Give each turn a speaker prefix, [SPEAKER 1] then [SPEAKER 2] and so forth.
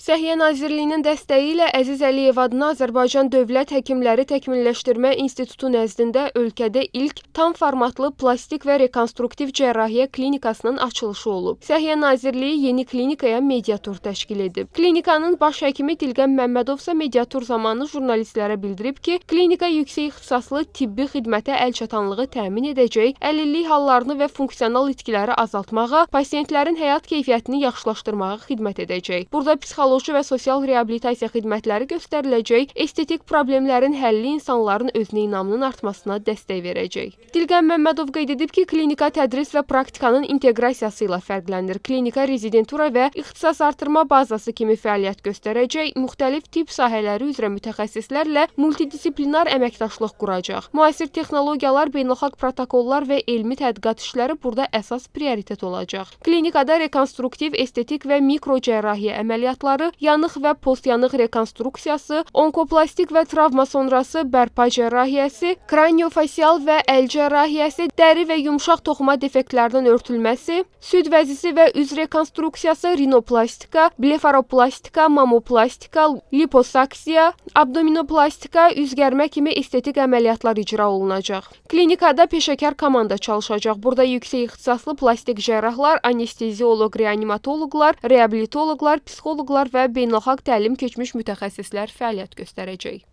[SPEAKER 1] Səhiyyə Nazirliyinin dəstəyi ilə Əziz Əliyev adına Azərbaycan Dövlət Həkimləri Təkmilləşdirmə İnstitutu nəzdində ölkədə ilk tam formatlı plastik və rekonstruktiv cərrahiyyə klinikasının açılışı olub. Səhiyyə Nazirliyi yeni klinikaya mediatur təşkil edib. Klinikanın baş həkimi Dilqəm Məmmədov isə mediatur zamanı jurnalistlərə bildirib ki, klinika yüksək ixtisaslı tibbi xidmətə əlçatanlığı təmin edəcək, əlillik hallarını və funksional itkiləri azaltmağa, pasientlərin həyat keyfiyyətini yaxşılaşdırmağa xidmət edəcək. Burada psixoloji və sosial reabilitasiya xidmətləri göstəriləcək, estetik problemlərin həlli insanların özünə inamının artmasına dəstək verəcək. Dilqəm Məmmədov qeyd edib ki, klinika tədris və praktikanın inteqrasiyası ilə fərqlənir. Klinika rezidentura və ixtisas artırma bazası kimi fəaliyyət göstərəcək, müxtəlif tibb sahələri üzrə mütəxəssislərlə multidisiplinar əməkdaşlıq quracaq. Müasir texnologiyalar, beynəlxalq protokollar və elmi tədqiqat işləri burada əsas prioritet olacaq. Klinikada rekonstruktiv, estetik və mikrocərrahiyyə əməliyyatları, yanıq və postyanıq rekonstruksiyası, onkoplastik və travma sonrası bərpa cərrahiyyəsi, kraniofasial və əl cərrahiyyəsi, dəri və yumşaq toxuma defektlərinin örtülməsi, süd vəzisi və üz rekonstruksiyası, rinoplastika, blefaroplastika, mamoplastika, liposaksiya, abdominoplastika, üzgərmə kimi estetik əməliyyatlar icra olunacaq. Klinikada peşəkar komanda çalışacaq. Burada yüksək ixtisaslı plastik cərrahlar, anestezioloq, reanimatoloqlar, reabilitoloqlar, psixoloqlar və beynəlxalq təlim keçmiş mütəxəssislər fəaliyyət göstərəcək.